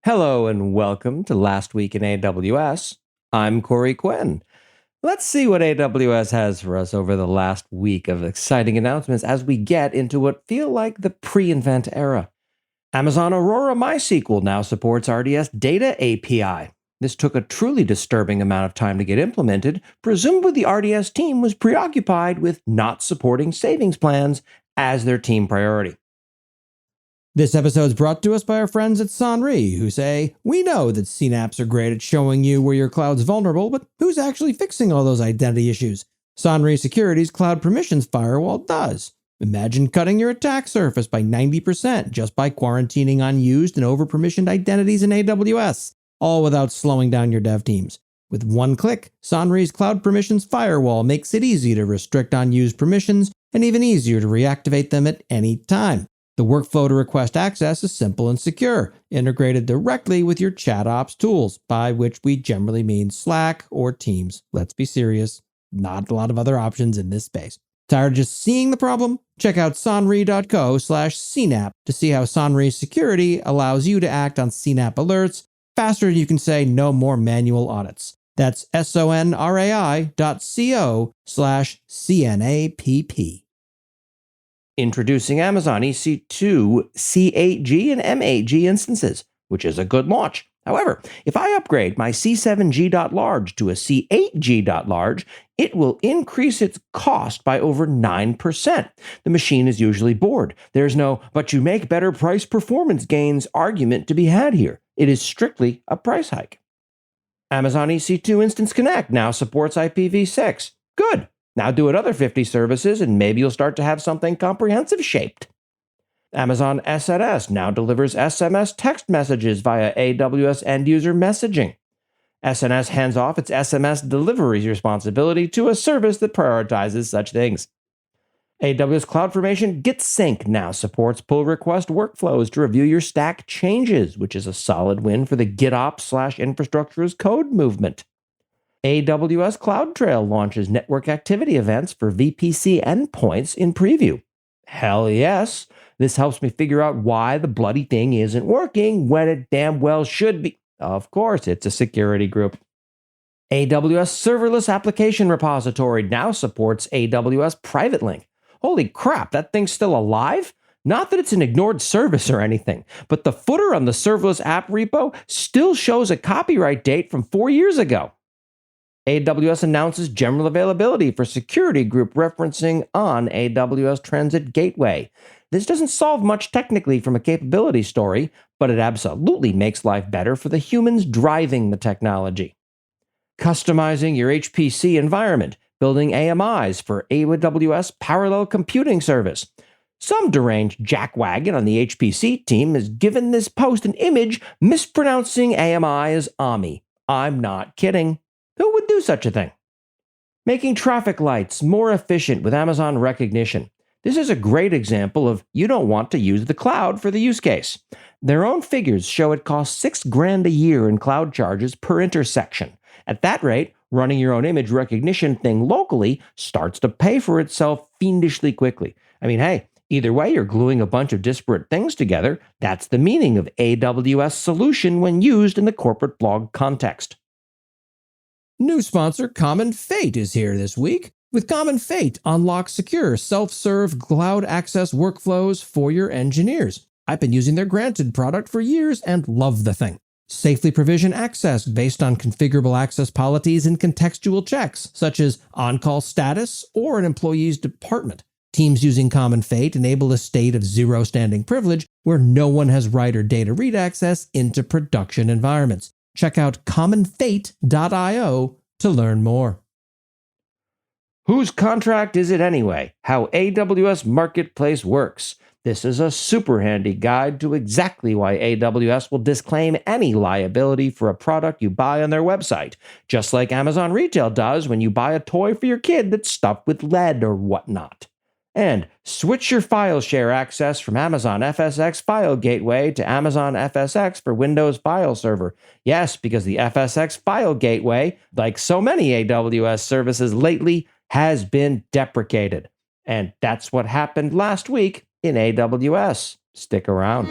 Hello and welcome to Last Week in AWS. I'm Corey Quinn. Let's see what AWS has for us over the last week of exciting announcements as we get into what feel like the pre-invent era. Amazon Aurora MySQL now supports RDS Data API. This took a truly disturbing amount of time to get implemented. Presumably the RDS team was preoccupied with not supporting savings plans as their team priority. This episode is brought to us by our friends at Sonri, who say, "We know that CNAPs are great at showing you where your cloud's vulnerable, but who's actually fixing all those identity issues? Sonri Security's Cloud Permissions Firewall does. Imagine cutting your attack surface by 90% just by quarantining unused and over-permissioned identities in AWS, all without slowing down your dev teams. With one click, Sonri's Cloud Permissions Firewall makes it easy to restrict unused permissions and even easier to reactivate them at any time. The workflow to request access is simple and secure, integrated directly with your ChatOps tools, by which we generally mean Slack or Teams. Let's be serious, not a lot of other options in this space. Tired of just seeing the problem? Check out sonri.co/cnap to see how Sonri Security allows you to act on CNAP alerts faster than you can say no more manual audits. That's sonri.co/CNAPP. Introducing Amazon EC2 C8G and M8G instances, which is a good launch. However, if I upgrade my C7G.large to a C8G.large, it will increase its cost by over 9%. The machine is usually bored. There's no, but you make better price performance gains argument to be had here. It is strictly a price hike. Amazon EC2 Instance Connect now supports IPv6. Good. Now do another 50 services and maybe you'll start to have something comprehensive shaped. Amazon SNS now delivers SMS text messages via AWS end-user messaging. SNS hands off its SMS delivery responsibility to a service that prioritizes such things. AWS CloudFormation GitSync now supports pull request workflows to review your stack changes, which is a solid win for the GitOps/infrastructure as code movement. AWS CloudTrail launches network activity events for VPC endpoints in preview. Hell yes, this helps me figure out why the bloody thing isn't working when it damn well should be. Of course, it's a security group. AWS Serverless Application Repository now supports AWS Private Link. Holy crap, that thing's still alive? Not that it's an ignored service or anything, but the footer on the serverless app repo still shows a copyright date from 4 years ago. AWS announces general availability for security group referencing on AWS Transit Gateway. This doesn't solve much technically from a capability story, but it absolutely makes life better for the humans driving the technology. Customizing your HPC environment, building AMIs for AWS Parallel Computing Service. Some deranged jackwagon on the HPC team has given this post an image mispronouncing AMI as AMI. I'm not kidding. Who would do such a thing? Making traffic lights more efficient with Amazon Rekognition. This is a great example of you don't want to use the cloud for the use case. Their own figures show it costs $6,000 a year in cloud charges per intersection. At that rate, running your own image recognition thing locally starts to pay for itself fiendishly quickly. I mean, hey, either way, you're gluing a bunch of disparate things together. That's the meaning of AWS solution when used in the corporate blog context. New sponsor Common Fate is here this week. With Common Fate, unlock secure, self-serve cloud access workflows for your engineers. I've been using their Granted product for years and love the thing. Safely provision access based on configurable access policies and contextual checks, such as on-call status or an employee's department. Teams using Common Fate enable a state of zero standing privilege where no one has write or data read access into production environments. Check out commonfate.io to learn more. Whose contract is it anyway? How AWS Marketplace works. This is a super handy guide to exactly why AWS will disclaim any liability for a product you buy on their website, just like Amazon Retail does when you buy a toy for your kid that's stuffed with lead or whatnot. And switch your file share access from Amazon FSx File Gateway to Amazon FSx for Windows File Server. Yes, because the FSx File Gateway, like so many AWS services lately, has been deprecated. And that's what happened last week in AWS. Stick around.